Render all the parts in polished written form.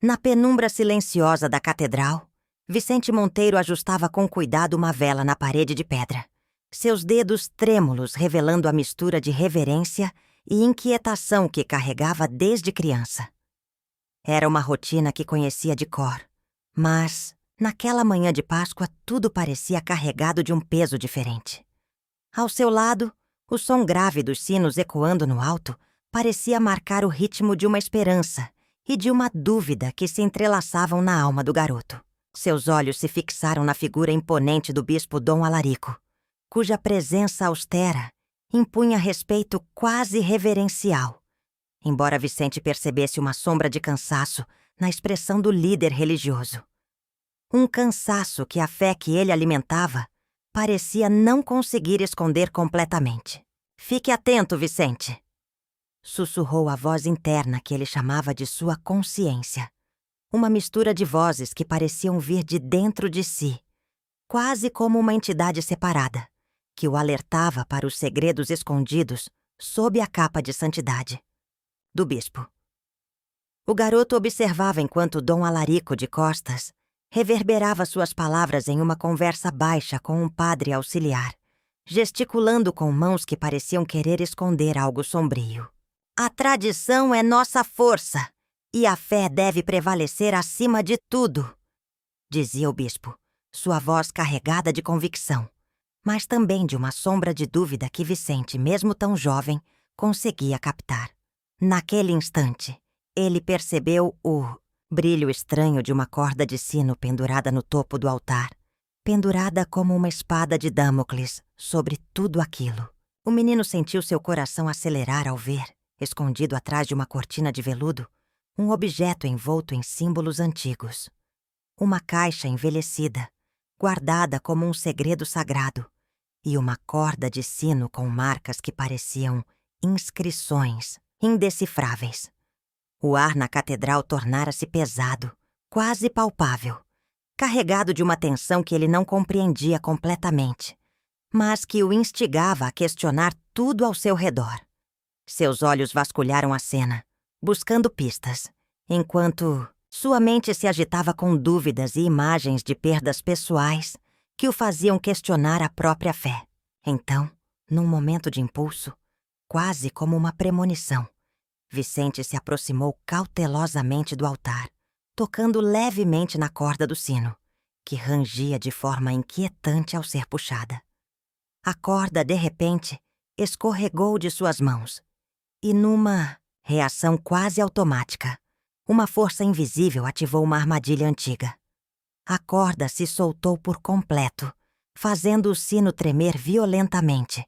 Na penumbra silenciosa da catedral, Vicente Monteiro ajustava com cuidado uma vela na parede de pedra, seus dedos trêmulos revelando a mistura de reverência e inquietação que carregava desde criança. Era uma rotina que conhecia de cor, mas, naquela manhã de Páscoa, tudo parecia carregado de um peso diferente. Ao seu lado, o som grave dos sinos ecoando no alto parecia marcar o ritmo de uma esperança e de uma dúvida que se entrelaçavam na alma do garoto. Seus olhos se fixaram na figura imponente do bispo Dom Alarico, cuja presença austera impunha respeito quase reverencial, embora Vicente percebesse uma sombra de cansaço na expressão do líder religioso. Um cansaço que a fé que ele alimentava parecia não conseguir esconder completamente. «Fique atento, Vicente!» sussurrou a voz interna que ele chamava de sua consciência. Uma mistura de vozes que pareciam vir de dentro de si, quase como uma entidade separada, que o alertava para os segredos escondidos sob a capa de santidade do bispo. O garoto observava enquanto Dom Alarico, de costas, reverberava suas palavras em uma conversa baixa com um padre auxiliar, gesticulando com mãos que pareciam querer esconder algo sombrio. «A tradição é nossa força, e a fé deve prevalecer acima de tudo», dizia o bispo, sua voz carregada de convicção, mas também de uma sombra de dúvida que Vicente, mesmo tão jovem, conseguia captar. Naquele instante, ele percebeu o brilho estranho de uma corda de sino pendurada no topo do altar, pendurada como uma espada de Damocles sobre tudo aquilo. O menino sentiu seu coração acelerar ao ver, escondido atrás de uma cortina de veludo, um objeto envolto em símbolos antigos. Uma caixa envelhecida, guardada como um segredo sagrado, e uma corda de sino com marcas que pareciam inscrições indecifráveis. O ar na catedral tornara-se pesado, quase palpável, carregado de uma tensão que ele não compreendia completamente, mas que o instigava a questionar tudo ao seu redor. Seus olhos vasculharam a cena, buscando pistas, enquanto sua mente se agitava com dúvidas e imagens de perdas pessoais que o faziam questionar a própria fé. Então, num momento de impulso, quase como uma premonição, Vicente se aproximou cautelosamente do altar, tocando levemente na corda do sino, que rangia de forma inquietante ao ser puxada. A corda, de repente, escorregou de suas mãos, e numa reação quase automática, uma força invisível ativou uma armadilha antiga. A corda se soltou por completo, fazendo o sino tremer violentamente,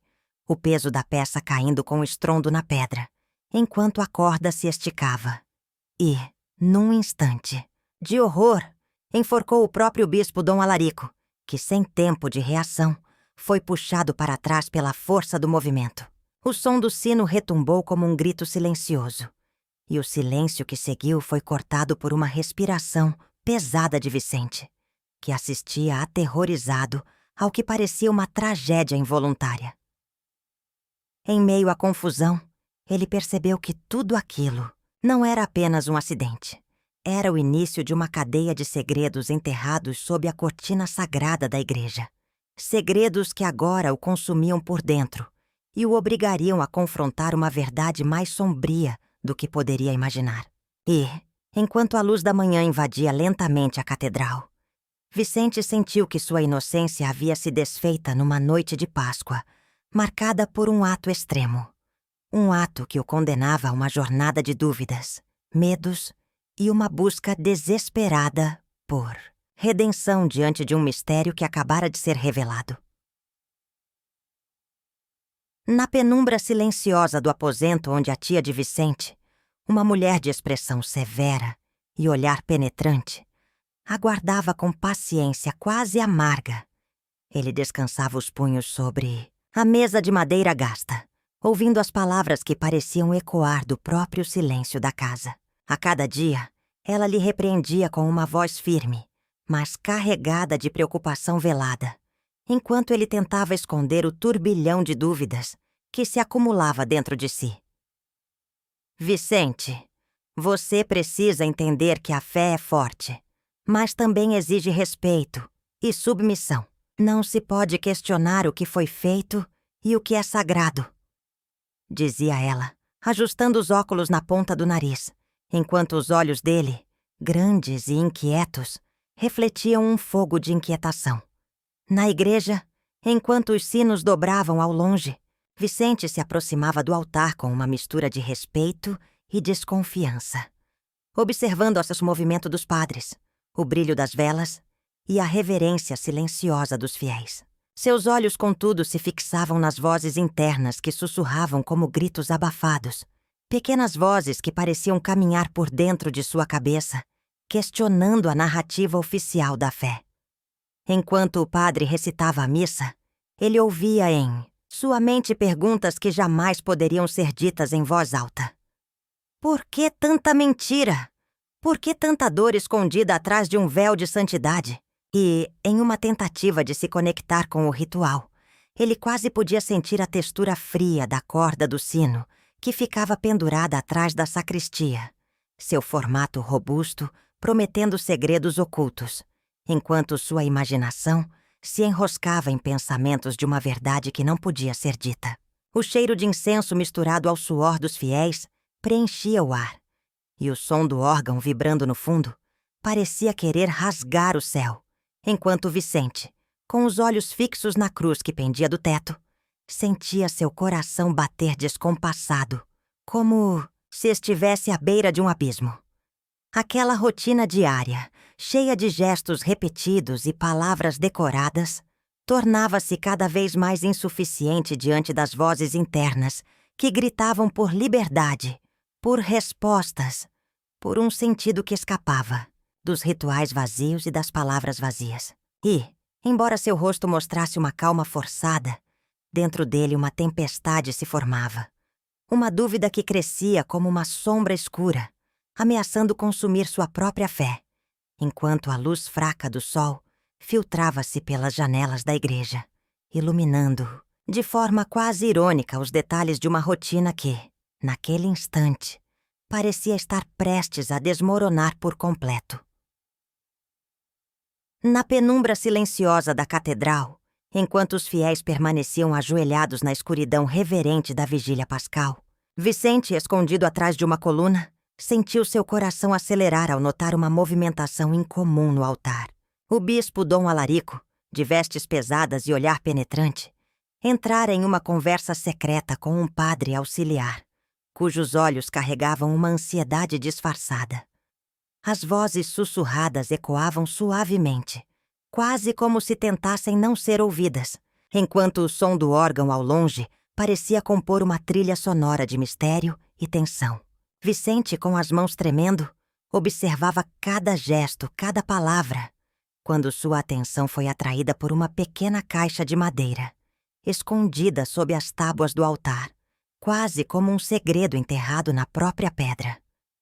o peso da peça caindo com estrondo na pedra, enquanto a corda se esticava. E, num instante de horror, enforcou o próprio bispo Dom Alarico, que, sem tempo de reação, foi puxado para trás pela força do movimento. O som do sino retumbou como um grito silencioso, e o silêncio que seguiu foi cortado por uma respiração pesada de Vicente, que assistia aterrorizado ao que parecia uma tragédia involuntária. Em meio à confusão, ele percebeu que tudo aquilo não era apenas um acidente. Era o início de uma cadeia de segredos enterrados sob a cortina sagrada da igreja. Segredos que agora o consumiam por dentro e o obrigariam a confrontar uma verdade mais sombria do que poderia imaginar. E, enquanto a luz da manhã invadia lentamente a catedral, Vicente sentiu que sua inocência havia se desfeita numa noite de Páscoa, marcada por um ato extremo. Um ato que o condenava a uma jornada de dúvidas, medos e uma busca desesperada por redenção diante de um mistério que acabara de ser revelado. Na penumbra silenciosa do aposento onde a tia de Vicente, uma mulher de expressão severa e olhar penetrante, aguardava com paciência quase amarga. Ele descansava os punhos sobre a mesa de madeira gasta, ouvindo as palavras que pareciam ecoar do próprio silêncio da casa. A cada dia, ela lhe repreendia com uma voz firme, mas carregada de preocupação velada, enquanto ele tentava esconder o turbilhão de dúvidas que se acumulava dentro de si. «Vicente, Você precisa entender que a fé é forte, mas também exige respeito e submissão. Não se pode questionar o que foi feito e o que é sagrado, dizia ela, ajustando os óculos na ponta do nariz, enquanto os olhos dele, grandes e inquietos, refletiam um fogo de inquietação. Na igreja, enquanto os sinos dobravam ao longe, Vicente se aproximava do altar com uma mistura de respeito e desconfiança, observando o movimento dos padres, o brilho das velas e a reverência silenciosa dos fiéis. Seus olhos, contudo, se fixavam nas vozes internas que sussurravam como gritos abafados, pequenas vozes que pareciam caminhar por dentro de sua cabeça, questionando a narrativa oficial da fé. Enquanto o padre recitava a missa, ele ouvia em sua mente perguntas que jamais poderiam ser ditas em voz alta. Por que tanta mentira? Por que tanta dor escondida atrás de um véu de santidade? E, em uma tentativa de se conectar com o ritual, ele quase podia sentir a textura fria da corda do sino que ficava pendurada atrás da sacristia, seu formato robusto prometendo segredos ocultos, enquanto sua imaginação se enroscava em pensamentos de uma verdade que não podia ser dita. O cheiro de incenso misturado ao suor dos fiéis preenchia o ar, e o som do órgão vibrando no fundo parecia querer rasgar o céu, enquanto Vicente, com os olhos fixos na cruz que pendia do teto, sentia seu coração bater descompassado, como se estivesse à beira de um abismo. Aquela rotina diária, cheia de gestos repetidos e palavras decoradas, tornava-se cada vez mais insuficiente diante das vozes internas que gritavam por liberdade, por respostas, por um sentido que escapava dos rituais vazios e das palavras vazias. E, embora seu rosto mostrasse uma calma forçada, dentro dele uma tempestade se formava. Uma dúvida que crescia como uma sombra escura, ameaçando consumir sua própria fé, enquanto a luz fraca do sol filtrava-se pelas janelas da igreja, iluminando, de forma quase irônica, os detalhes de uma rotina que, naquele instante, parecia estar prestes a desmoronar por completo. Na penumbra silenciosa da catedral, enquanto os fiéis permaneciam ajoelhados na escuridão reverente da vigília pascal, Vicente, escondido atrás de uma coluna, sentiu seu coração acelerar ao notar uma movimentação incomum no altar. O bispo Dom Alarico, de vestes pesadas e olhar penetrante, entrara em uma conversa secreta com um padre auxiliar, cujos olhos carregavam uma ansiedade disfarçada. As vozes sussurradas ecoavam suavemente, quase como se tentassem não ser ouvidas, enquanto o som do órgão ao longe parecia compor uma trilha sonora de mistério e tensão. Vicente, com as mãos tremendo, observava cada gesto, cada palavra, quando sua atenção foi atraída por uma pequena caixa de madeira, escondida sob as tábuas do altar, quase como um segredo enterrado na própria pedra.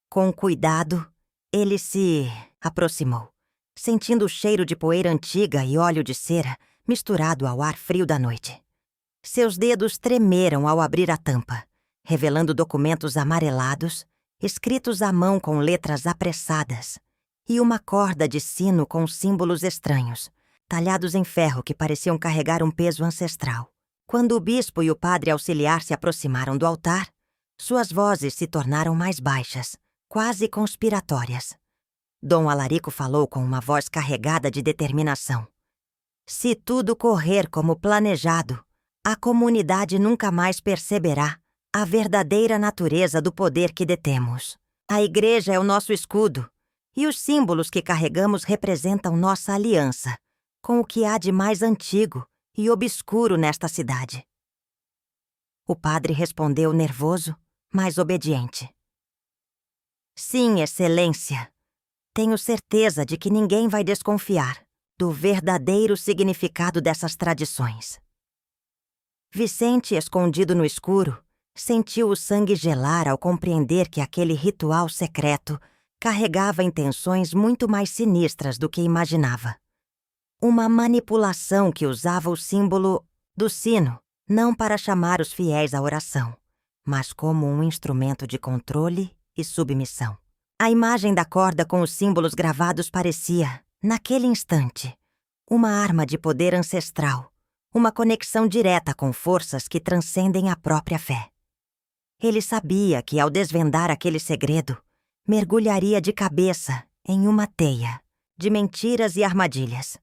Com cuidado, ele se aproximou, sentindo o cheiro de poeira antiga e óleo de cera misturado ao ar frio da noite. Seus dedos tremeram ao abrir a tampa, revelando documentos amarelados, escritos à mão com letras apressadas, e uma corda de sino com símbolos estranhos, talhados em ferro que pareciam carregar um peso ancestral. Quando o bispo e o padre auxiliar se aproximaram do altar, suas vozes se tornaram mais baixas, quase conspiratórias. Dom Alarico falou com uma voz carregada de determinação. Se tudo correr como planejado, a comunidade nunca mais perceberá a verdadeira natureza do poder que detemos. A igreja é o nosso escudo, e os símbolos que carregamos representam nossa aliança com o que há de mais antigo e obscuro nesta cidade. O padre respondeu nervoso, mas obediente. Sim, Excelência. Tenho certeza de que ninguém vai desconfiar do verdadeiro significado dessas tradições. Vicente, escondido no escuro, sentiu o sangue gelar ao compreender que aquele ritual secreto carregava intenções muito mais sinistras do que imaginava. Uma manipulação que usava o símbolo do sino, não para chamar os fiéis à oração, mas como um instrumento de controle e submissão. A imagem da corda com os símbolos gravados parecia, naquele instante, uma arma de poder ancestral, uma conexão direta com forças que transcendem a própria fé. Ele sabia que, ao desvendar aquele segredo, mergulharia de cabeça em uma teia de mentiras e armadilhas,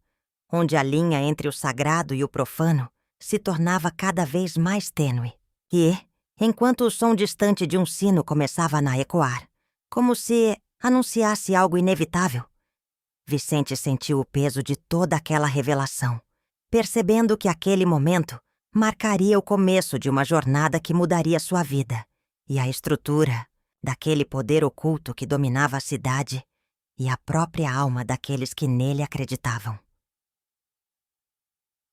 onde a linha entre o sagrado e o profano se tornava cada vez mais tênue. E, enquanto o som distante de um sino começava a ecoar, como se anunciasse algo inevitável, Vicente sentiu o peso de toda aquela revelação, percebendo que aquele momento marcaria o começo de uma jornada que mudaria sua vida e a estrutura daquele poder oculto que dominava a cidade e a própria alma daqueles que nele acreditavam.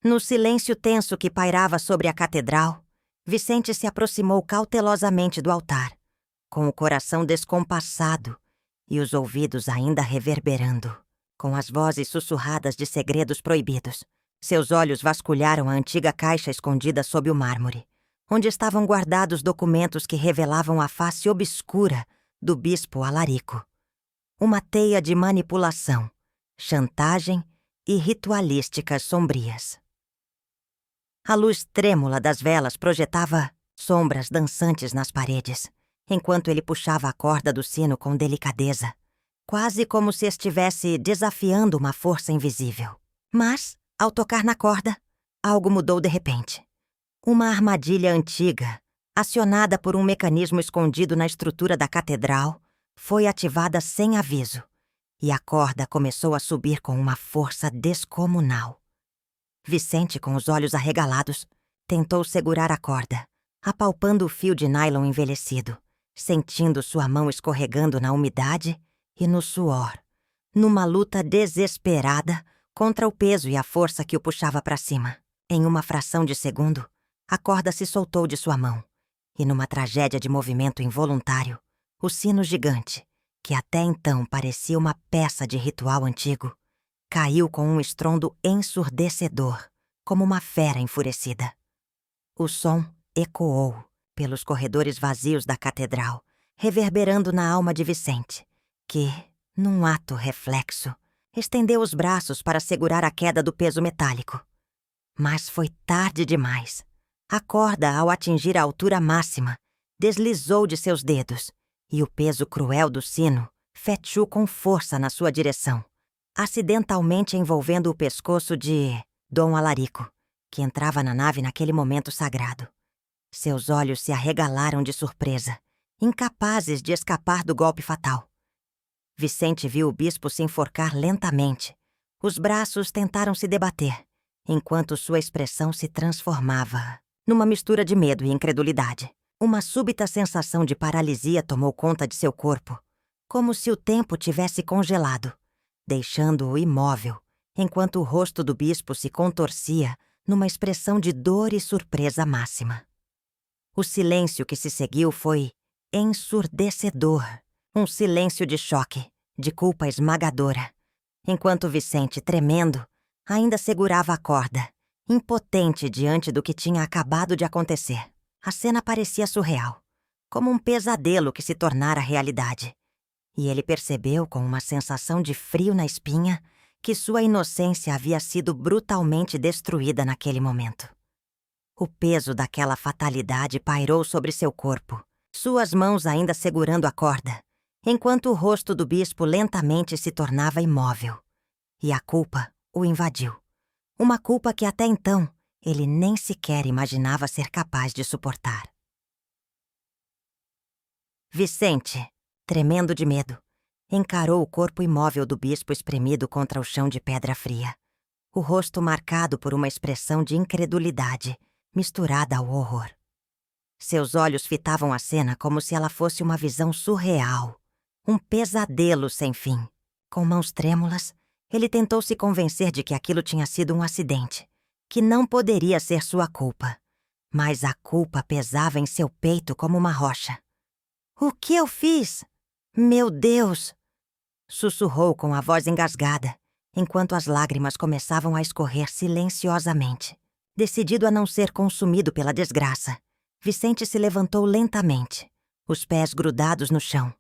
No silêncio tenso que pairava sobre a catedral, Vicente se aproximou cautelosamente do altar, com o coração descompassado e os ouvidos ainda reverberando, com as vozes sussurradas de segredos proibidos. Seus olhos vasculharam a antiga caixa escondida sob o mármore, onde estavam guardados documentos que revelavam a face obscura do bispo Alarico. Uma teia de manipulação, chantagem e ritualísticas sombrias. A luz trêmula das velas projetava sombras dançantes nas paredes, enquanto ele puxava a corda do sino com delicadeza, quase como se estivesse desafiando uma força invisível. Mas, ao tocar na corda, algo mudou de repente. Uma armadilha antiga, acionada por um mecanismo escondido na estrutura da catedral, foi ativada sem aviso, e a corda começou a subir com uma força descomunal. Vicente, com os olhos arregalados, tentou segurar a corda, apalpando o fio de nylon envelhecido, sentindo sua mão escorregando na umidade e no suor, numa luta desesperada contra o peso e a força que o puxava para cima. Em uma fração de segundo, a corda se soltou de sua mão, e numa tragédia de movimento involuntário, o sino gigante, que até então parecia uma peça de ritual antigo, caiu com um estrondo ensurdecedor, como uma fera enfurecida. O som ecoou pelos corredores vazios da catedral, reverberando na alma de Vicente, que, num ato reflexo, estendeu os braços para segurar a queda do peso metálico. Mas foi tarde demais. A corda, ao atingir a altura máxima, deslizou de seus dedos, e o peso cruel do sino fechou com força na sua direção, acidentalmente envolvendo o pescoço de Dom Alarico, que entrava na nave naquele momento sagrado. Seus olhos se arregalaram de surpresa, incapazes de escapar do golpe fatal. Vicente viu o bispo se enforcar lentamente. Os braços tentaram se debater, enquanto sua expressão se transformava numa mistura de medo e incredulidade. Uma súbita sensação de paralisia tomou conta de seu corpo, como se o tempo tivesse congelado, deixando-o imóvel, enquanto o rosto do bispo se contorcia numa expressão de dor e surpresa máxima. O silêncio que se seguiu foi ensurdecedor, um silêncio de choque, de culpa esmagadora, enquanto Vicente, tremendo, ainda segurava a corda, impotente diante do que tinha acabado de acontecer. A cena parecia surreal, como um pesadelo que se tornara realidade. E ele percebeu, com uma sensação de frio na espinha, que sua inocência havia sido brutalmente destruída naquele momento. O peso daquela fatalidade pairou sobre seu corpo, suas mãos ainda segurando a corda, enquanto o rosto do bispo lentamente se tornava imóvel. E a culpa o invadiu. Uma culpa que até então ele nem sequer imaginava ser capaz de suportar. Vicente, tremendo de medo, encarou o corpo imóvel do bispo espremido contra o chão de pedra fria, o rosto marcado por uma expressão de incredulidade misturada ao horror. Seus olhos fitavam a cena como se ela fosse uma visão surreal, um pesadelo sem fim. Com mãos trêmulas, ele tentou se convencer de que aquilo tinha sido um acidente, que não poderia ser sua culpa, mas a culpa pesava em seu peito como uma rocha. "O que eu fiz? Meu Deus!" sussurrou com a voz engasgada, enquanto as lágrimas começavam a escorrer silenciosamente. Decidido a não ser consumido pela desgraça, Vicente se levantou lentamente, os pés grudados no chão,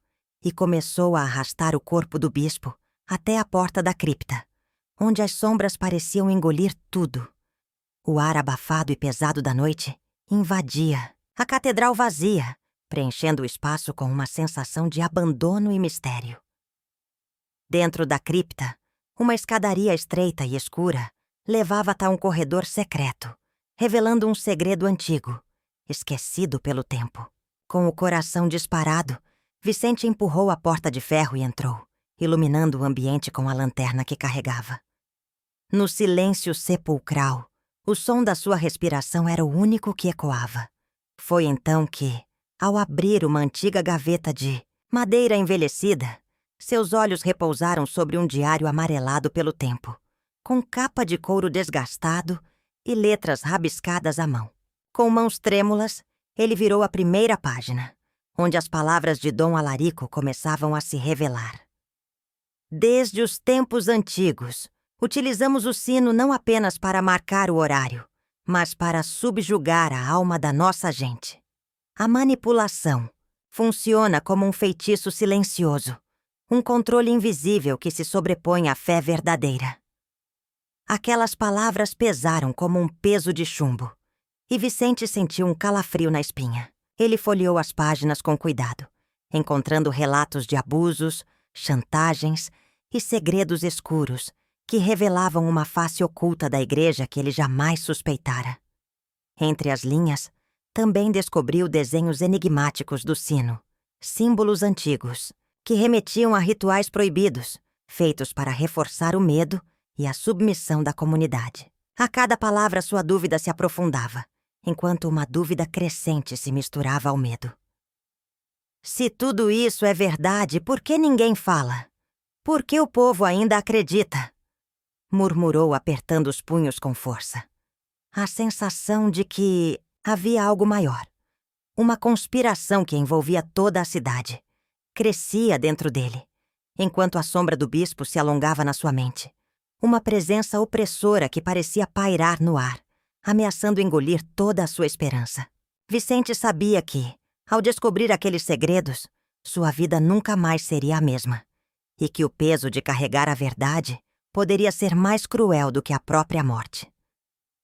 e começou a arrastar o corpo do bispo até a porta da cripta, onde as sombras pareciam engolir tudo. O ar abafado e pesado da noite invadia a catedral vazia, preenchendo o espaço com uma sensação de abandono e mistério. Dentro da cripta, uma escadaria estreita e escura levava até um corredor secreto, revelando um segredo antigo, esquecido pelo tempo. Com o coração disparado, Vicente empurrou a porta de ferro e entrou, iluminando o ambiente com a lanterna que carregava. No silêncio sepulcral, o som da sua respiração era o único que ecoava. Foi então que, ao abrir uma antiga gaveta de madeira envelhecida, seus olhos repousaram sobre um diário amarelado pelo tempo, com capa de couro desgastado e letras rabiscadas à mão. Com mãos trêmulas, ele virou a primeira página, onde as palavras de Dom Alarico começavam a se revelar. Desde os tempos antigos, utilizamos o sino não apenas para marcar o horário, mas para subjugar a alma da nossa gente. A manipulação funciona como um feitiço silencioso, um controle invisível que se sobrepõe à fé verdadeira. Aquelas palavras pesaram como um peso de chumbo, e Vicente sentiu um calafrio na espinha. Ele folheou as páginas com cuidado, encontrando relatos de abusos, chantagens e segredos escuros que revelavam uma face oculta da igreja que ele jamais suspeitara. Entre as linhas, também descobriu desenhos enigmáticos do sino, símbolos antigos, que remetiam a rituais proibidos, feitos para reforçar o medo e a submissão da comunidade. A cada palavra sua dúvida se aprofundava, enquanto uma dúvida crescente se misturava ao medo. Se tudo isso é verdade, por que ninguém fala? Por que o povo ainda acredita? Murmurou, apertando os punhos com força. A sensação de que havia algo maior. Uma conspiração que envolvia toda a cidade. Crescia dentro dele, enquanto a sombra do bispo se alongava na sua mente. Uma presença opressora que parecia pairar no ar, ameaçando engolir toda a sua esperança. Vicente sabia que, ao descobrir aqueles segredos, sua vida nunca mais seria a mesma, e que o peso de carregar a verdade poderia ser mais cruel do que a própria morte.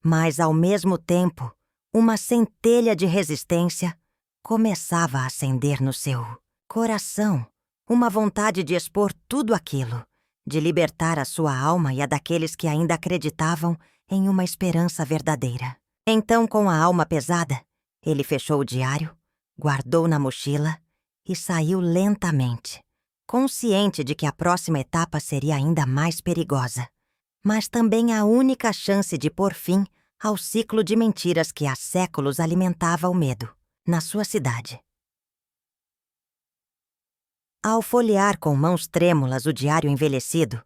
Mas, ao mesmo tempo, uma centelha de resistência começava a acender no seu coração, uma vontade de expor tudo aquilo, de libertar a sua alma e a daqueles que ainda acreditavam em uma esperança verdadeira. Então, com a alma pesada, ele fechou o diário, guardou na mochila e saiu lentamente, consciente de que a próxima etapa seria ainda mais perigosa, mas também a única chance de pôr fim ao ciclo de mentiras que há séculos alimentava o medo na sua cidade. Ao folhear com mãos trêmulas o diário envelhecido,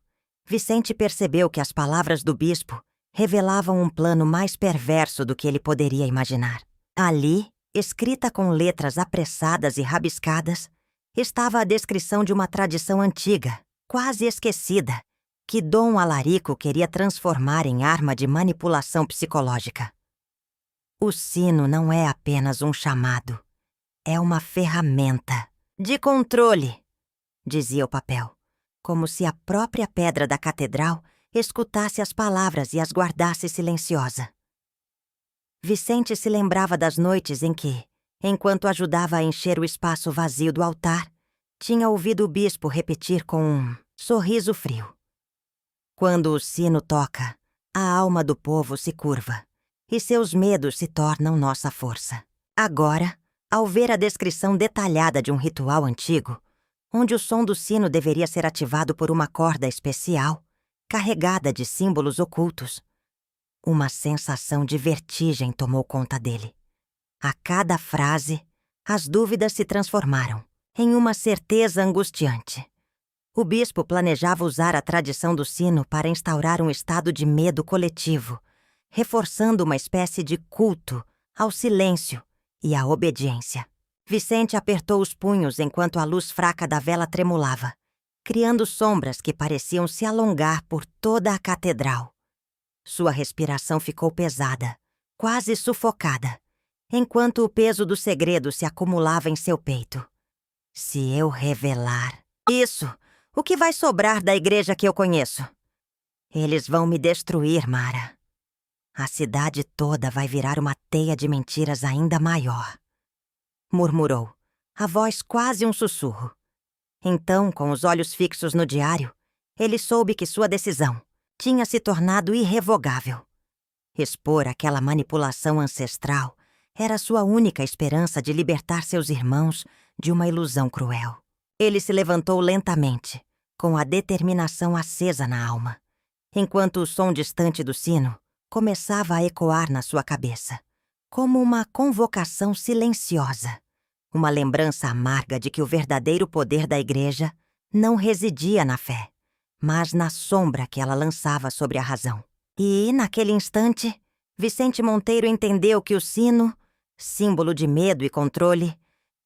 Vicente percebeu que as palavras do bispo revelavam um plano mais perverso do que ele poderia imaginar. Ali, escrita com letras apressadas e rabiscadas, estava a descrição de uma tradição antiga, quase esquecida, que Dom Alarico queria transformar em arma de manipulação psicológica. O sino não é apenas um chamado, é uma ferramenta de controle, dizia o papel, como se a própria pedra da catedral escutasse as palavras e as guardasse silenciosa. Vicente se lembrava das noites em que, enquanto ajudava a encher o espaço vazio do altar, tinha ouvido o bispo repetir com um sorriso frio: quando o sino toca, a alma do povo se curva, e seus medos se tornam nossa força. Agora, ao ver a descrição detalhada de um ritual antigo, onde o som do sino deveria ser ativado por uma corda especial, carregada de símbolos ocultos, uma sensação de vertigem tomou conta dele. A cada frase, as dúvidas se transformaram em uma certeza angustiante. O bispo planejava usar a tradição do sino para instaurar um estado de medo coletivo, reforçando uma espécie de culto ao silêncio e à obediência. Vicente apertou os punhos enquanto a luz fraca da vela tremulava, criando sombras que pareciam se alongar por toda a catedral. Sua respiração ficou pesada, quase sufocada, enquanto o peso do segredo se acumulava em seu peito. Se eu revelar... Isso! O que vai sobrar da igreja que eu conheço? Eles vão me destruir, Mara. A cidade toda vai virar uma teia de mentiras ainda maior. Murmurou, a voz quase um sussurro. Então, com os olhos fixos no diário, ele soube que sua decisão tinha se tornado irrevogável. Expor aquela manipulação ancestral era sua única esperança de libertar seus irmãos de uma ilusão cruel. Ele se levantou lentamente, com a determinação acesa na alma, enquanto o som distante do sino começava a ecoar na sua cabeça, como uma convocação silenciosa, uma lembrança amarga de que o verdadeiro poder da igreja não residia na fé, mas na sombra que ela lançava sobre a razão. E, naquele instante, Vicente Monteiro entendeu que o sino, símbolo de medo e controle,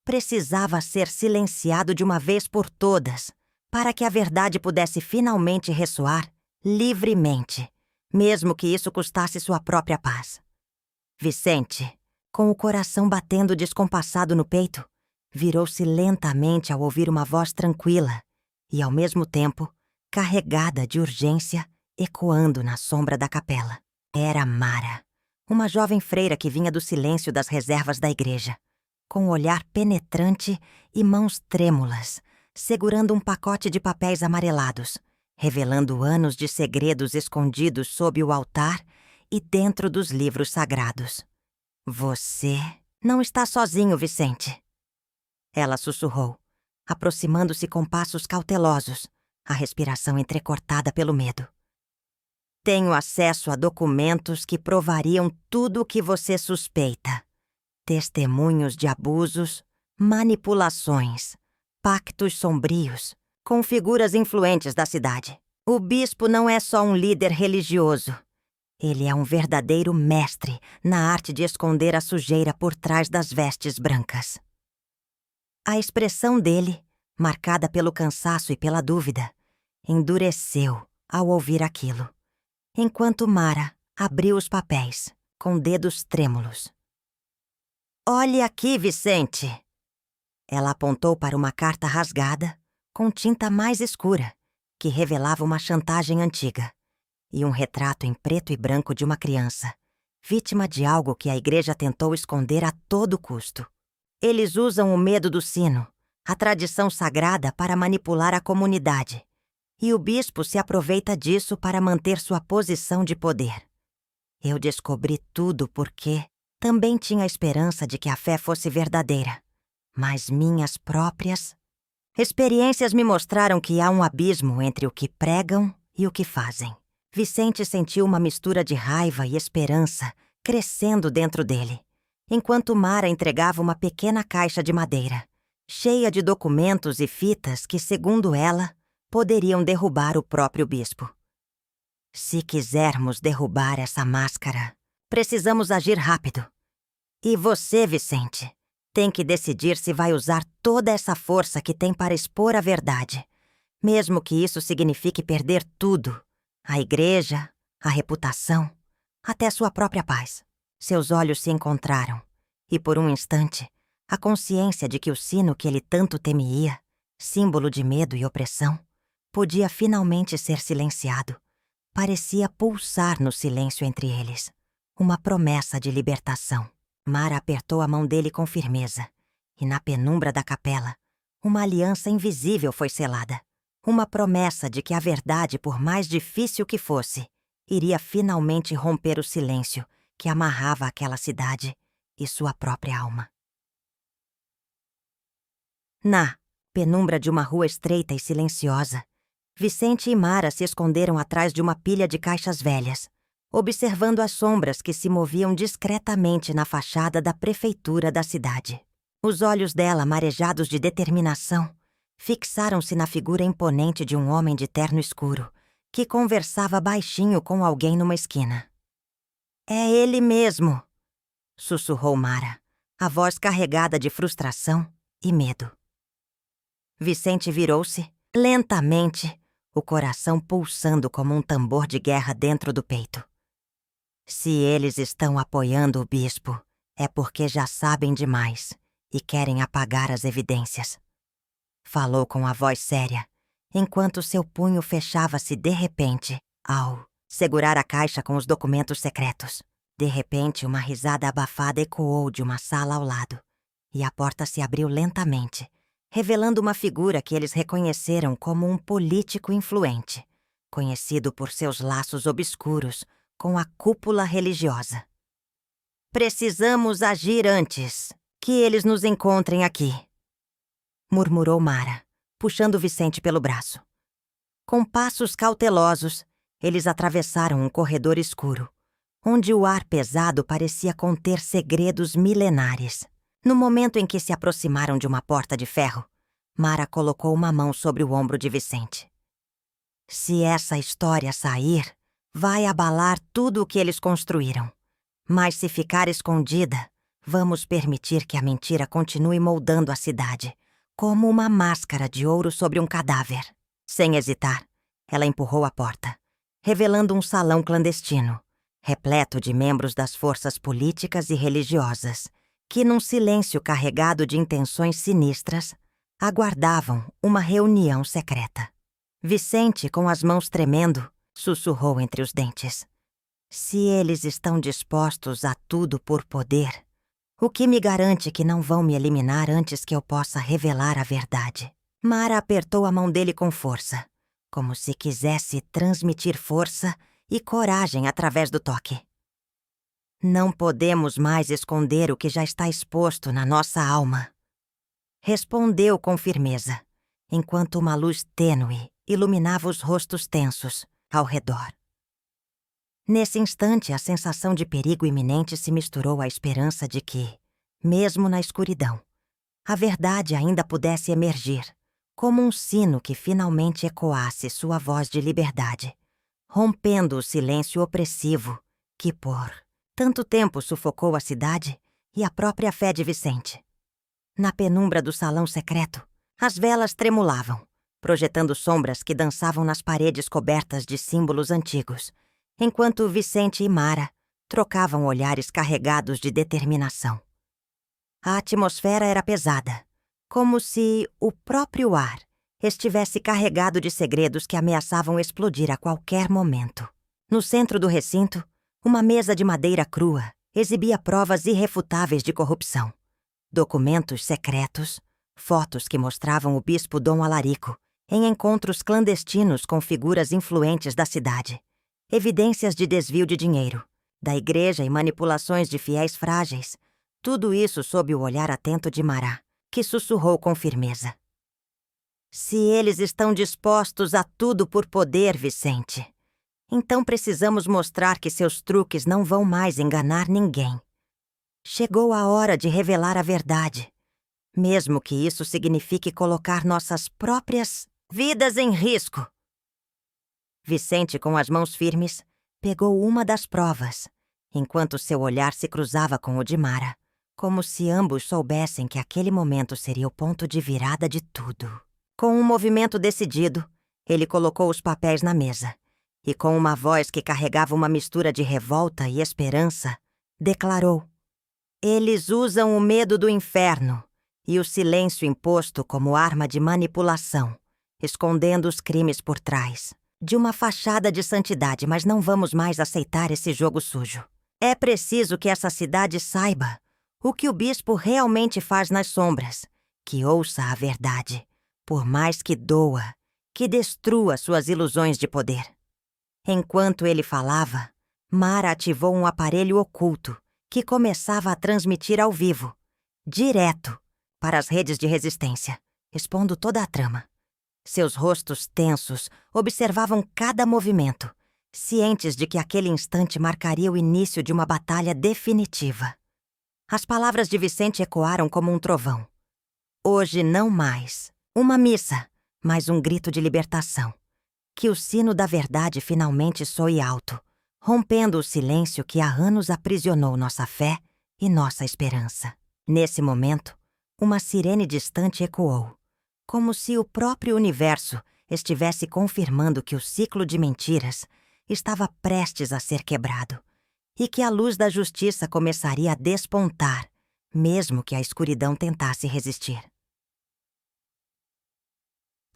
precisava ser silenciado de uma vez por todas, para que a verdade pudesse finalmente ressoar livremente, mesmo que isso custasse sua própria paz. Vicente, com o coração batendo descompassado no peito, virou-se lentamente ao ouvir uma voz tranquila e, ao mesmo tempo, carregada de urgência, ecoando na sombra da capela. Era Mara, uma jovem freira que vinha do silêncio das reservas da igreja, com um olhar penetrante e mãos trêmulas, segurando um pacote de papéis amarelados, revelando anos de segredos escondidos sob o altar e dentro dos livros sagrados. Você não está sozinho, Vicente. Ela sussurrou, aproximando-se com passos cautelosos, a respiração entrecortada pelo medo. Tenho acesso a documentos que provariam tudo o que você suspeita. Testemunhos de abusos, manipulações, pactos sombrios, com figuras influentes da cidade. O bispo não é só um líder religioso. Ele é um verdadeiro mestre na arte de esconder a sujeira por trás das vestes brancas. A expressão dele, marcada pelo cansaço e pela dúvida, endureceu ao ouvir aquilo, enquanto Mara abriu os papéis, com dedos trêmulos. Olhe aqui, Vicente! Ela apontou para uma carta rasgada, com tinta mais escura, que revelava uma chantagem antiga, e um retrato em preto e branco de uma criança, vítima de algo que a igreja tentou esconder a todo custo. Eles usam o medo do sino, a tradição sagrada, para manipular a comunidade, e o bispo se aproveita disso para manter sua posição de poder. Eu descobri tudo porque também tinha a esperança de que a fé fosse verdadeira, mas minhas próprias experiências me mostraram que há um abismo entre o que pregam e o que fazem. Vicente sentiu uma mistura de raiva e esperança crescendo dentro dele, enquanto Mara entregava uma pequena caixa de madeira, cheia de documentos e fitas que, segundo ela, poderiam derrubar o próprio bispo. Se quisermos derrubar essa máscara, precisamos agir rápido. E você, Vicente, tem que decidir se vai usar toda essa força que tem para expor a verdade, mesmo que isso signifique perder tudo, a igreja, a reputação, até sua própria paz. Seus olhos se encontraram, e por um instante, a consciência de que o sino que ele tanto temia, símbolo de medo e opressão, podia finalmente ser silenciado, parecia pulsar no silêncio entre eles, uma promessa de libertação. Mara apertou a mão dele com firmeza, e na penumbra da capela, uma aliança invisível foi selada, uma promessa de que a verdade, por mais difícil que fosse, iria finalmente romper o silêncio que amarrava aquela cidade e sua própria alma. Na penumbra de uma rua estreita e silenciosa, Vicente e Mara se esconderam atrás de uma pilha de caixas velhas, observando as sombras que se moviam discretamente na fachada da prefeitura da cidade. Os olhos dela, marejados de determinação, fixaram-se na figura imponente de um homem de terno escuro, que conversava baixinho com alguém numa esquina. É ele mesmo, sussurrou Mara, a voz carregada de frustração e medo. Vicente virou-se, lentamente, o coração pulsando como um tambor de guerra dentro do peito. Se eles estão apoiando o bispo, é porque já sabem demais e querem apagar as evidências. falou com a voz séria, enquanto seu punho fechava-se de repente ao segurar a caixa com os documentos secretos. De repente, uma risada abafada ecoou de uma sala ao lado, e a porta se abriu lentamente, revelando uma figura que eles reconheceram como um político influente, conhecido por seus laços obscuros com a cúpula religiosa. "Precisamos agir antes que eles nos encontrem aqui", murmurou Mara, puxando Vicente pelo braço. Com passos cautelosos, eles atravessaram um corredor escuro, onde o ar pesado parecia conter segredos milenares. No momento em que se aproximaram de uma porta de ferro, Mara colocou uma mão sobre o ombro de Vicente. "Se essa história sair, vai abalar tudo o que eles construíram. Mas se ficar escondida, vamos permitir que a mentira continue moldando a cidade, como uma máscara de ouro sobre um cadáver." Sem hesitar, ela empurrou a porta, revelando um salão clandestino, repleto de membros das forças políticas e religiosas, que, num silêncio carregado de intenções sinistras, aguardavam uma reunião secreta. Vicente, com as mãos tremendo, sussurrou entre os dentes: "Se eles estão dispostos a tudo por poder, o que me garante que não vão me eliminar antes que eu possa revelar a verdade?" Mara apertou a mão dele com força, como se quisesse transmitir força e coragem através do toque. "Não podemos mais esconder o que já está exposto na nossa alma", respondeu com firmeza, enquanto uma luz tênue iluminava os rostos tensos ao redor. Nesse instante, a sensação de perigo iminente se misturou à esperança de que, mesmo na escuridão, a verdade ainda pudesse emergir, como um sino que finalmente ecoasse sua voz de liberdade, rompendo o silêncio opressivo que, por tanto tempo, sufocou a cidade e a própria fé de Vicente. Na penumbra do salão secreto, as velas tremulavam, projetando sombras que dançavam nas paredes cobertas de símbolos antigos, enquanto Vicente e Mara trocavam olhares carregados de determinação. A atmosfera era pesada, como se o próprio ar estivesse carregado de segredos que ameaçavam explodir a qualquer momento. No centro do recinto, uma mesa de madeira crua exibia provas irrefutáveis de corrupção. Documentos secretos, fotos que mostravam o bispo Dom Alarico em encontros clandestinos com figuras influentes da cidade, evidências de desvio de dinheiro, da igreja e manipulações de fiéis frágeis, tudo isso sob o olhar atento de Mará, que sussurrou com firmeza: "Se eles estão dispostos a tudo por poder, Vicente, então precisamos mostrar que seus truques não vão mais enganar ninguém. Chegou a hora de revelar a verdade, mesmo que isso signifique colocar nossas próprias vidas em risco." Vicente, com as mãos firmes, pegou uma das provas, enquanto seu olhar se cruzava com o de Mara, como se ambos soubessem que aquele momento seria o ponto de virada de tudo. Com um movimento decidido, ele colocou os papéis na mesa e, com uma voz que carregava uma mistura de revolta e esperança, declarou: "Eles usam o medo do inferno e o silêncio imposto como arma de manipulação, escondendo os crimes por trás de uma fachada de santidade, mas não vamos mais aceitar esse jogo sujo. É preciso que essa cidade saiba o que o bispo realmente faz nas sombras, que ouça a verdade, por mais que doa, que destrua suas ilusões de poder." Enquanto ele falava, Mara ativou um aparelho oculto que começava a transmitir ao vivo, direto, para as redes de resistência, expondo toda a trama. Seus rostos tensos observavam cada movimento, cientes de que aquele instante marcaria o início de uma batalha definitiva. As palavras de Vicente ecoaram como um trovão. Hoje não mais uma missa, mas um grito de libertação. Que o sino da verdade finalmente soe alto, rompendo o silêncio que há anos aprisionou nossa fé e nossa esperança. Nesse momento, uma sirene distante ecoou, como se o próprio universo estivesse confirmando que o ciclo de mentiras estava prestes a ser quebrado e que a luz da justiça começaria a despontar, mesmo que a escuridão tentasse resistir.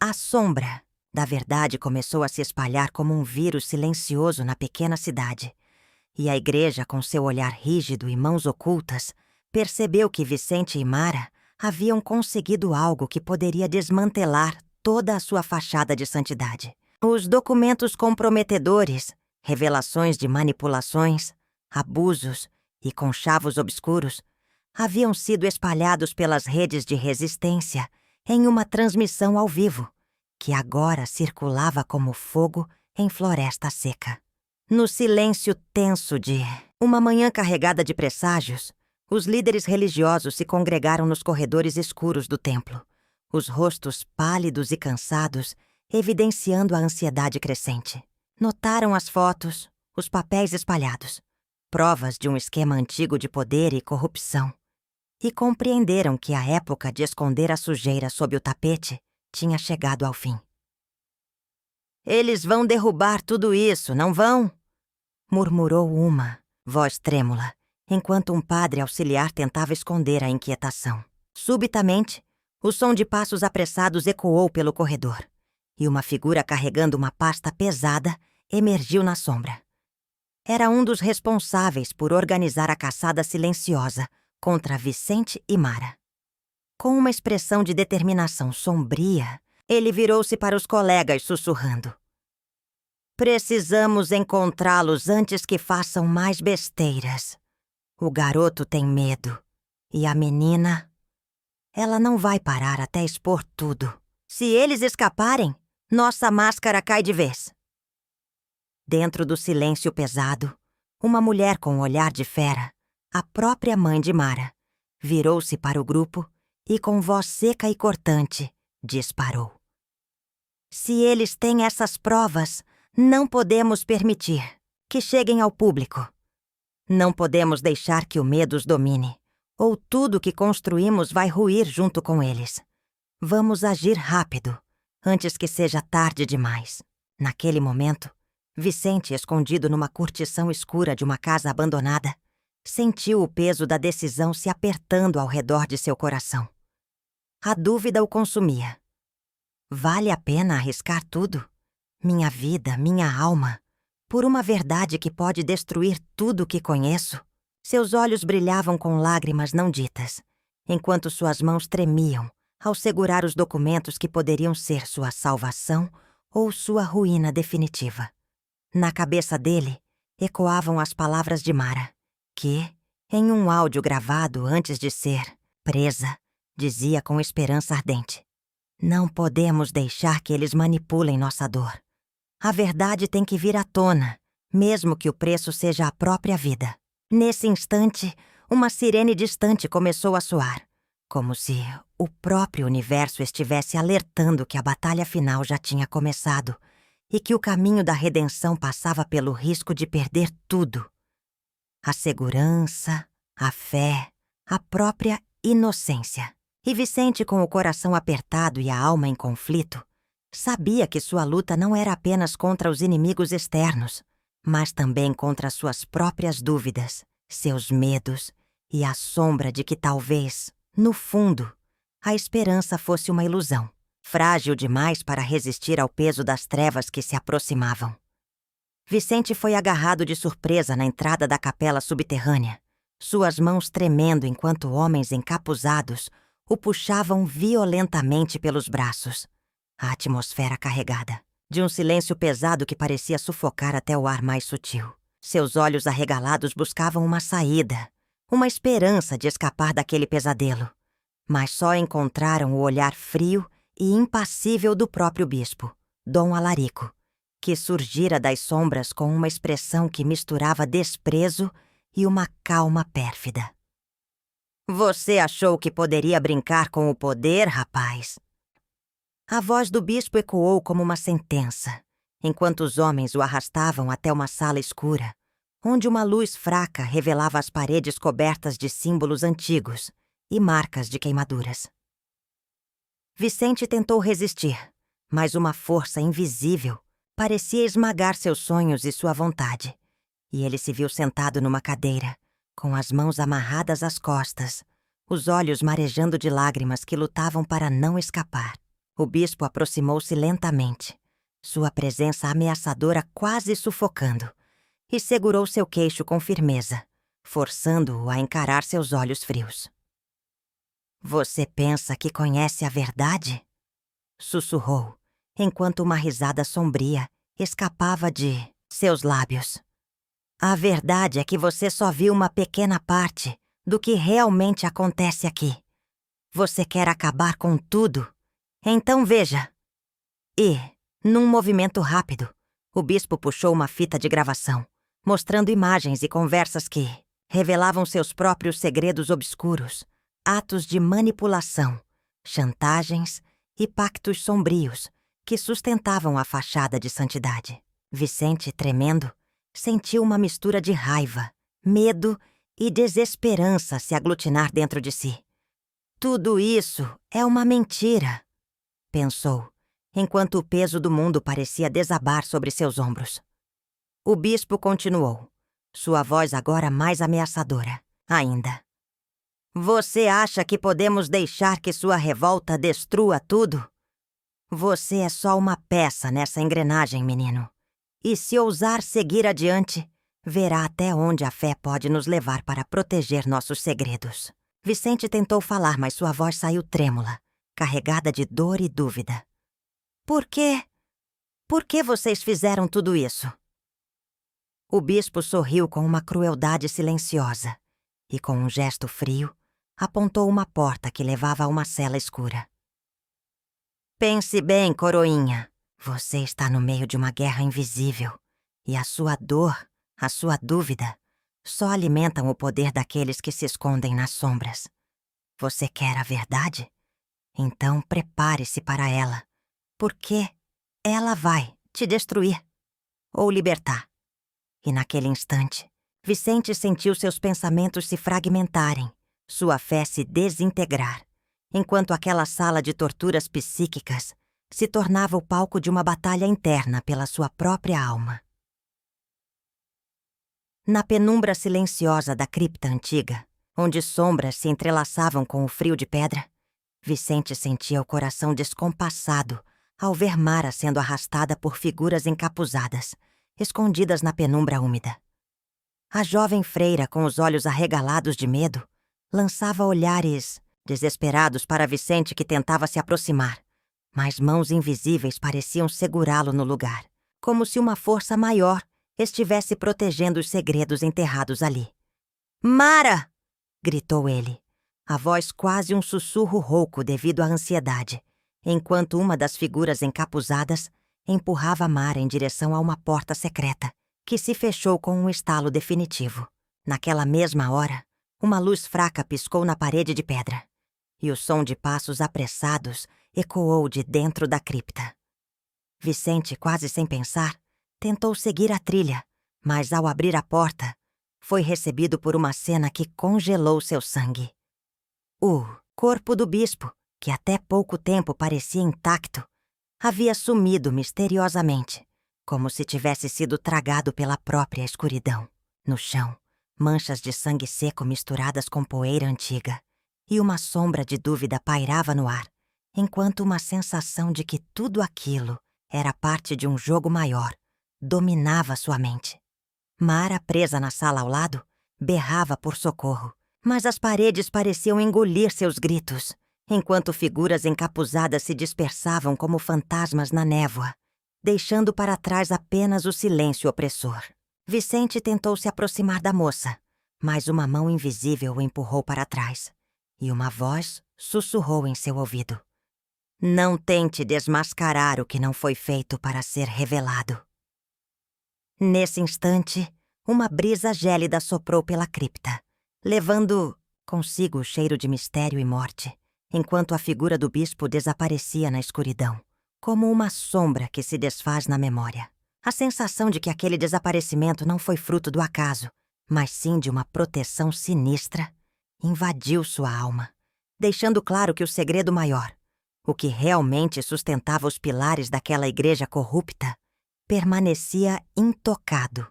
A sombra da verdade começou a se espalhar como um vírus silencioso na pequena cidade. E a igreja, com seu olhar rígido e mãos ocultas, percebeu que Vicente e Mara haviam conseguido algo que poderia desmantelar toda a sua fachada de santidade. Os documentos comprometedores, revelações de manipulações, abusos e conchavos obscuros haviam sido espalhados pelas redes de resistência em uma transmissão ao vivo, que agora circulava como fogo em floresta seca. No silêncio tenso de uma manhã carregada de presságios, os líderes religiosos se congregaram nos corredores escuros do templo, os rostos pálidos e cansados evidenciando a ansiedade crescente. Notaram as fotos, os papéis espalhados, provas de um esquema antigo de poder e corrupção, e compreenderam que a época de esconder a sujeira sob o tapete tinha chegado ao fim. "Eles vão derrubar tudo isso, não vão?" murmurou uma voz trêmula, enquanto um padre auxiliar tentava esconder a inquietação. Subitamente, o som de passos apressados ecoou pelo corredor, e uma figura carregando uma pasta pesada emergiu na sombra. Era um dos responsáveis por organizar a caçada silenciosa contra Vicente e Mara. Com uma expressão de determinação sombria, ele virou-se para os colegas sussurrando: "Precisamos encontrá-los antes que façam mais besteiras. O garoto tem medo. E a menina? Ela não vai parar até expor tudo. Se eles escaparem, nossa máscara cai de vez." Dentro do silêncio pesado, uma mulher com um olhar de fera, a própria mãe de Mara, virou-se para o grupo e, com voz seca e cortante, disparou: "Se eles têm essas provas, não podemos permitir que cheguem ao público. Não podemos deixar que o medo os domine, ou tudo que construímos vai ruir junto com eles. Vamos agir rápido, antes que seja tarde demais." Naquele momento, Vicente, escondido numa curtição escura de uma casa abandonada, sentiu o peso da decisão se apertando ao redor de seu coração. A dúvida o consumia. Vale a pena arriscar tudo? Minha vida, minha alma, por uma verdade que pode destruir tudo o que conheço? Seus olhos brilhavam com lágrimas não ditas, enquanto suas mãos tremiam ao segurar os documentos que poderiam ser sua salvação ou sua ruína definitiva. Na cabeça dele, ecoavam as palavras de Mara, que, em um áudio gravado antes de ser presa, dizia com esperança ardente: "Não podemos deixar que eles manipulem nossa dor. A verdade tem que vir à tona, mesmo que o preço seja a própria vida." Nesse instante, uma sirene distante começou a soar, como se o próprio universo estivesse alertando que a batalha final já tinha começado e que o caminho da redenção passava pelo risco de perder tudo: a segurança, a fé, a própria inocência. E Vicente, com o coração apertado e a alma em conflito, sabia que sua luta não era apenas contra os inimigos externos, mas também contra suas próprias dúvidas, seus medos e a sombra de que talvez, no fundo, a esperança fosse uma ilusão, frágil demais para resistir ao peso das trevas que se aproximavam. Vicente foi agarrado de surpresa na entrada da capela subterrânea, suas mãos tremendo enquanto homens encapuzados o puxavam violentamente pelos braços. A atmosfera carregada, de um silêncio pesado que parecia sufocar até o ar mais sutil. Seus olhos arregalados buscavam uma saída, uma esperança de escapar daquele pesadelo, mas só encontraram o olhar frio e impassível do próprio bispo, Dom Alarico, que surgira das sombras com uma expressão que misturava desprezo e uma calma pérfida. "Você achou que poderia brincar com o poder, rapaz?" A voz do bispo ecoou como uma sentença, enquanto os homens o arrastavam até uma sala escura, onde uma luz fraca revelava as paredes cobertas de símbolos antigos e marcas de queimaduras. Vicente tentou resistir, mas uma força invisível parecia esmagar seus sonhos e sua vontade, e ele se viu sentado numa cadeira, com as mãos amarradas às costas, os olhos marejando de lágrimas que lutavam para não escapar. O bispo aproximou-se lentamente, sua presença ameaçadora quase sufocando, e segurou seu queixo com firmeza, forçando-o a encarar seus olhos frios. "Você pensa que conhece a verdade?" sussurrou, enquanto uma risada sombria escapava de seus lábios. "A verdade é que você só viu uma pequena parte do que realmente acontece aqui. Você quer acabar com tudo? Então veja." E, num movimento rápido, o bispo puxou uma fita de gravação, mostrando imagens e conversas que revelavam seus próprios segredos obscuros, atos de manipulação, chantagens e pactos sombrios que sustentavam a fachada de santidade. Vicente, tremendo, sentiu uma mistura de raiva, medo e desesperança se aglutinar dentro de si. "Tudo isso é uma mentira", pensou, enquanto o peso do mundo parecia desabar sobre seus ombros. O bispo continuou, sua voz agora mais ameaçadora ainda. "Você acha que podemos deixar que sua revolta destrua tudo? Você é só uma peça nessa engrenagem, menino. E se ousar seguir adiante, verá até onde a fé pode nos levar para proteger nossos segredos." Vicente tentou falar, mas sua voz saiu trêmula, carregada de dor e dúvida. "Por quê? Por que vocês fizeram tudo isso?" O bispo sorriu com uma crueldade silenciosa e, com um gesto frio, apontou uma porta que levava a uma cela escura. "Pense bem, coroinha. Você está no meio de uma guerra invisível, e a sua dor, a sua dúvida, só alimentam o poder daqueles que se escondem nas sombras. Você quer a verdade? Então prepare-se para ela, porque ela vai te destruir ou libertar." E naquele instante, Vicente sentiu seus pensamentos se fragmentarem, sua fé se desintegrar, enquanto aquela sala de torturas psíquicas se tornava o palco de uma batalha interna pela sua própria alma. Na penumbra silenciosa da cripta antiga, onde sombras se entrelaçavam com o frio de pedra, Vicente sentia o coração descompassado ao ver Mara sendo arrastada por figuras encapuzadas, escondidas na penumbra úmida. A jovem freira, com os olhos arregalados de medo, lançava olhares desesperados para Vicente, que tentava se aproximar, mas mãos invisíveis pareciam segurá-lo no lugar, como se uma força maior estivesse protegendo os segredos enterrados ali. "Mara!" gritou ele, a voz quase um sussurro rouco devido à ansiedade, enquanto uma das figuras encapuzadas empurrava Mara em direção a uma porta secreta, que se fechou com um estalo definitivo. Naquela mesma hora, uma luz fraca piscou na parede de pedra, e o som de passos apressados ecoou de dentro da cripta. Vicente, quase sem pensar, tentou seguir a trilha, mas ao abrir a porta, foi recebido por uma cena que congelou seu sangue. O corpo do bispo, que até pouco tempo parecia intacto, havia sumido misteriosamente, como se tivesse sido tragado pela própria escuridão. No chão, manchas de sangue seco misturadas com poeira antiga, e uma sombra de dúvida pairava no ar, enquanto uma sensação de que tudo aquilo era parte de um jogo maior dominava sua mente. Mara, presa na sala ao lado, berrava por socorro, mas as paredes pareciam engolir seus gritos, enquanto figuras encapuzadas se dispersavam como fantasmas na névoa, deixando para trás apenas o silêncio opressor. Vicente tentou se aproximar da moça, mas uma mão invisível o empurrou para trás, e uma voz sussurrou em seu ouvido: "Não tente desmascarar o que não foi feito para ser revelado." Nesse instante, uma brisa gélida soprou pela cripta, levando consigo o cheiro de mistério e morte, enquanto a figura do bispo desaparecia na escuridão, como uma sombra que se desfaz na memória. A sensação de que aquele desaparecimento não foi fruto do acaso, mas sim de uma proteção sinistra, invadiu sua alma, deixando claro que o segredo maior, o que realmente sustentava os pilares daquela igreja corrupta, permanecia intocado,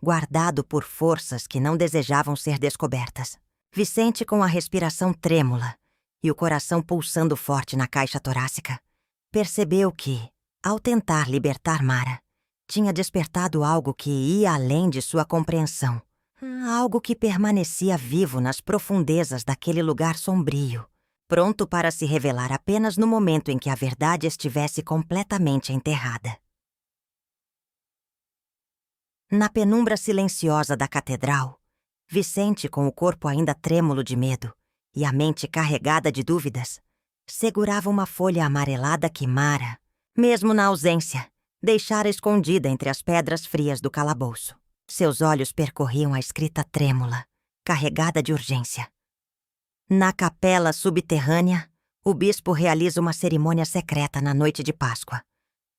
guardado por forças que não desejavam ser descobertas. Vicente, com a respiração trêmula e o coração pulsando forte na caixa torácica, percebeu que, ao tentar libertar Mara, tinha despertado algo que ia além de sua compreensão. Algo que permanecia vivo nas profundezas daquele lugar sombrio, pronto para se revelar apenas no momento em que a verdade estivesse completamente enterrada. Na penumbra silenciosa da catedral, Vicente, com o corpo ainda trêmulo de medo e a mente carregada de dúvidas, segurava uma folha amarelada que Mara, mesmo na ausência, deixara escondida entre as pedras frias do calabouço. Seus olhos percorriam a escrita trêmula, carregada de urgência. Na capela subterrânea, o bispo realiza uma cerimônia secreta na noite de Páscoa,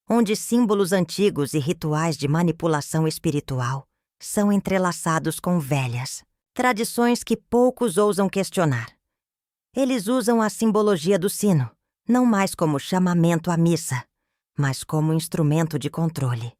onde símbolos antigos e rituais de manipulação espiritual são entrelaçados com velhas tradições que poucos ousam questionar. Eles usam a simbologia do sino, não mais como chamamento à missa, mas como instrumento de controle.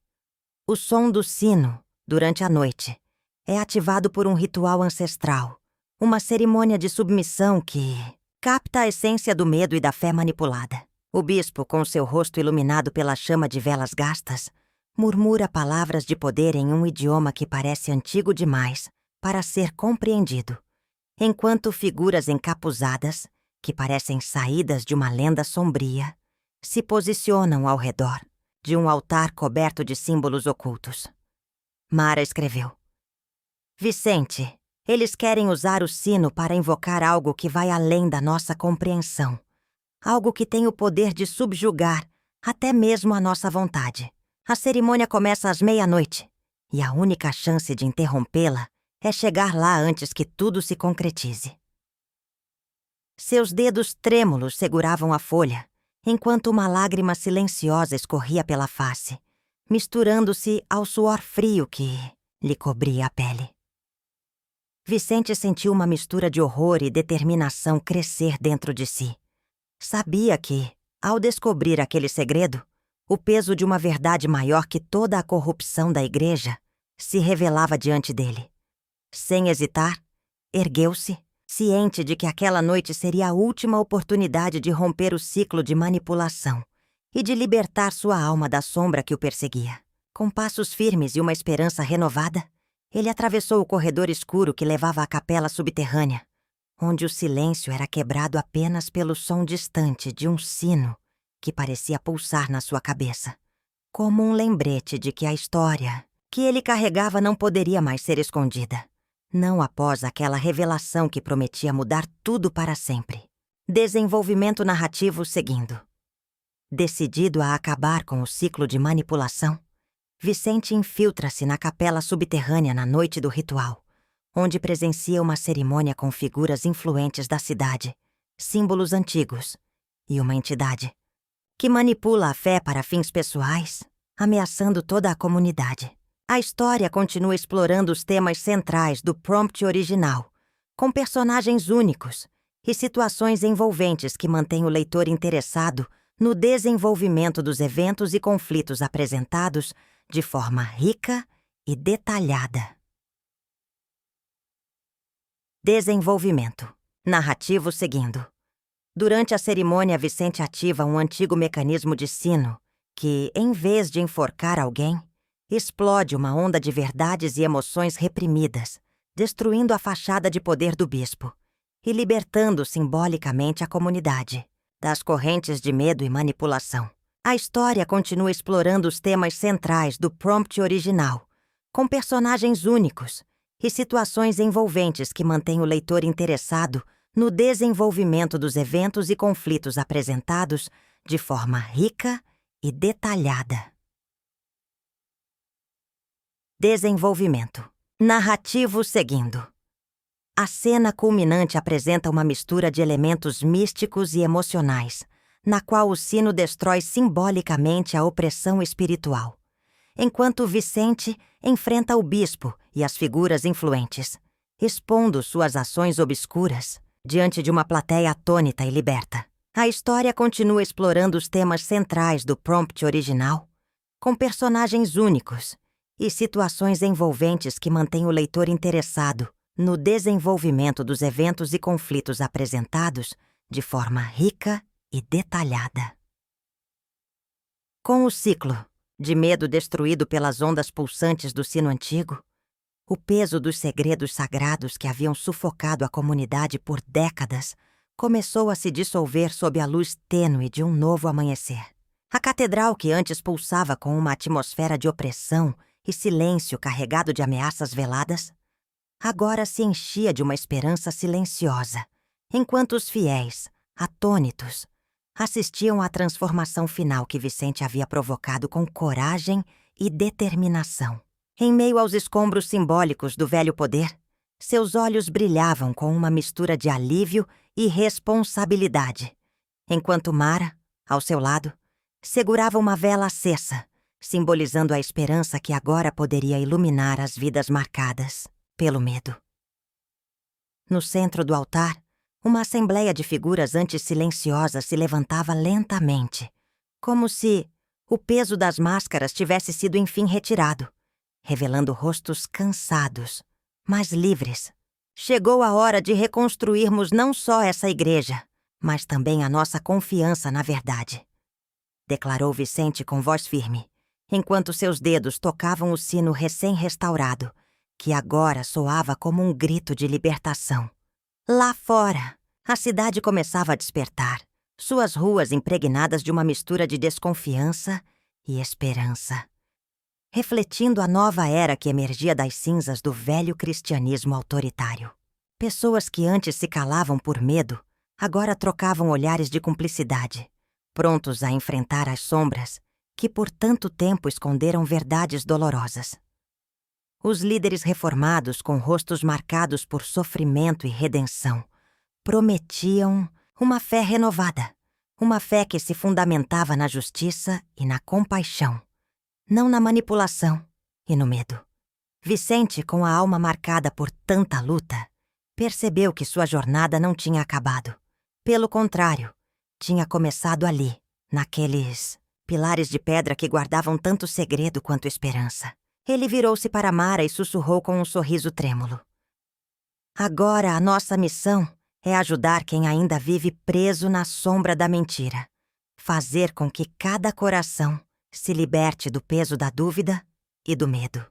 O som do sino, durante a noite, é ativado por um ritual ancestral, uma cerimônia de submissão que capta a essência do medo e da fé manipulada. O bispo, com seu rosto iluminado pela chama de velas gastas, murmura palavras de poder em um idioma que parece antigo demais para ser compreendido, enquanto figuras encapuzadas, que parecem saídas de uma lenda sombria, se posicionam ao redor de um altar coberto de símbolos ocultos. Mara escreveu: Vicente, eles querem usar o sino para invocar algo que vai além da nossa compreensão, algo que tem o poder de subjugar até mesmo a nossa vontade. A cerimônia começa às 00:30, e a única chance de interrompê-la é chegar lá antes que tudo se concretize. Seus dedos trêmulos seguravam a folha, enquanto uma lágrima silenciosa escorria pela face, misturando-se ao suor frio que lhe cobria a pele. Vicente sentiu uma mistura de horror e determinação crescer dentro de si. Sabia que, ao descobrir aquele segredo, o peso de uma verdade maior que toda a corrupção da igreja se revelava diante dele. Sem hesitar, ergueu-se, ciente de que aquela noite seria a última oportunidade de romper o ciclo de manipulação e de libertar sua alma da sombra que o perseguia. Com passos firmes e uma esperança renovada, ele atravessou o corredor escuro que levava à capela subterrânea, onde o silêncio era quebrado apenas pelo som distante de um sino que parecia pulsar na sua cabeça, como um lembrete de que a história que ele carregava não poderia mais ser escondida, não após aquela revelação que prometia mudar tudo para sempre. Desenvolvimento narrativo seguindo. Decidido a acabar com o ciclo de manipulação, Vicente infiltra-se na capela subterrânea na noite do ritual, onde presencia uma cerimônia com figuras influentes da cidade, símbolos antigos e uma entidade que manipula a fé para fins pessoais, ameaçando toda a comunidade. A história continua explorando os temas centrais do prompt original, com personagens únicos e situações envolventes que mantêm o leitor interessado no desenvolvimento dos eventos e conflitos apresentados de forma rica e detalhada. Desenvolvimento. Narrativo seguindo. Durante a cerimônia, Vicente ativa um antigo mecanismo de sino que, em vez de enforcar alguém, explode uma onda de verdades e emoções reprimidas, destruindo a fachada de poder do bispo e libertando simbolicamente a comunidade das correntes de medo e manipulação. A história continua explorando os temas centrais do prompt original, com personagens únicos e situações envolventes que mantêm o leitor interessado no desenvolvimento dos eventos e conflitos apresentados de forma rica e detalhada. Desenvolvimento. Narrativo seguindo. A cena culminante apresenta uma mistura de elementos místicos e emocionais, na qual o sino destrói simbolicamente a opressão espiritual, enquanto Vicente enfrenta o bispo e as figuras influentes, expondo suas ações obscuras diante de uma plateia atônita e liberta. A história continua explorando os temas centrais do prompt original, com personagens únicos e situações envolventes que mantêm o leitor interessado no desenvolvimento dos eventos e conflitos apresentados de forma rica e detalhada. Com o ciclo, de medo destruído pelas ondas pulsantes do sino antigo, o peso dos segredos sagrados que haviam sufocado a comunidade por décadas começou a se dissolver sob a luz tênue de um novo amanhecer. A catedral, que antes pulsava com uma atmosfera de opressão e silêncio carregado de ameaças veladas, agora se enchia de uma esperança silenciosa, enquanto os fiéis, atônitos, assistiam à transformação final que Vicente havia provocado com coragem e determinação. Em meio aos escombros simbólicos do velho poder, seus olhos brilhavam com uma mistura de alívio e responsabilidade, enquanto Mara, ao seu lado, segurava uma vela acesa, simbolizando a esperança que agora poderia iluminar as vidas marcadas pelo medo. No centro do altar, uma assembleia de figuras anti-silenciosas se levantava lentamente, como se o peso das máscaras tivesse sido enfim retirado, revelando rostos cansados, mas livres. Chegou a hora de reconstruirmos não só essa igreja, mas também a nossa confiança na verdade, declarou Vicente com voz firme, enquanto seus dedos tocavam o sino recém-restaurado, que agora soava como um grito de libertação. Lá fora, a cidade começava a despertar, suas ruas impregnadas de uma mistura de desconfiança e esperança, refletindo a nova era que emergia das cinzas do velho cristianismo autoritário. Pessoas que antes se calavam por medo, agora trocavam olhares de cumplicidade, prontos a enfrentar as sombras que por tanto tempo esconderam verdades dolorosas. Os líderes reformados, com rostos marcados por sofrimento e redenção, prometiam uma fé renovada, uma fé que se fundamentava na justiça e na compaixão, não na manipulação e no medo. Vicente, com a alma marcada por tanta luta, percebeu que sua jornada não tinha acabado. Pelo contrário, tinha começado ali, naqueles pilares de pedra que guardavam tanto segredo quanto esperança. Ele virou-se para Mara e sussurrou com um sorriso trêmulo. Agora a nossa missão é ajudar quem ainda vive preso na sombra da mentira. Fazer com que cada coração se liberte do peso da dúvida e do medo.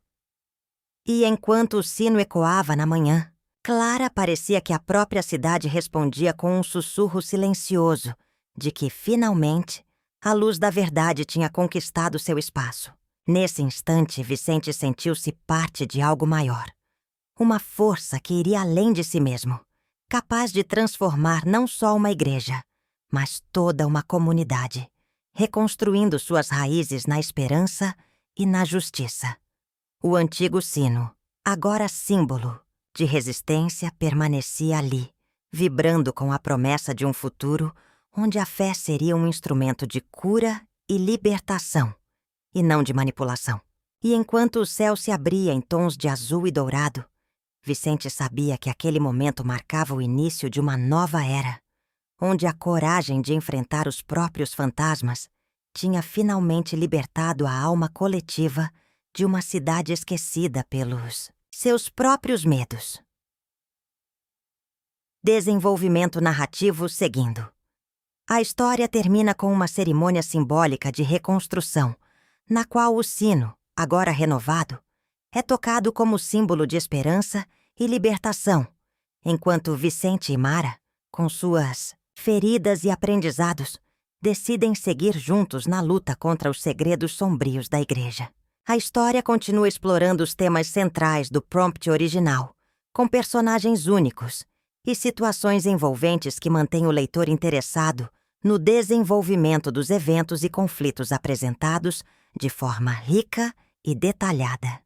E enquanto o sino ecoava na manhã, Clara parecia que a própria cidade respondia com um sussurro silencioso de que, finalmente, a luz da verdade tinha conquistado seu espaço. Nesse instante, Vicente sentiu-se parte de algo maior. Uma força que iria além de si mesmo, capaz de transformar não só uma igreja, mas toda uma comunidade, reconstruindo suas raízes na esperança e na justiça. O antigo sino, agora símbolo de resistência, permanecia ali, vibrando com a promessa de um futuro onde a fé seria um instrumento de cura e libertação, e não de manipulação. E enquanto o céu se abria em tons de azul e dourado, Vicente sabia que aquele momento marcava o início de uma nova era, onde a coragem de enfrentar os próprios fantasmas tinha finalmente libertado a alma coletiva de uma cidade esquecida pelos seus próprios medos. Desenvolvimento narrativo seguindo. A história termina com uma cerimônia simbólica de reconstrução, na qual o sino, agora renovado, é tocado como símbolo de esperança e libertação, enquanto Vicente e Mara, com suas feridas e aprendizados, decidem seguir juntos na luta contra os segredos sombrios da igreja. A história continua explorando os temas centrais do prompt original, com personagens únicos e situações envolventes que mantêm o leitor interessado no desenvolvimento dos eventos e conflitos apresentados de forma rica e detalhada.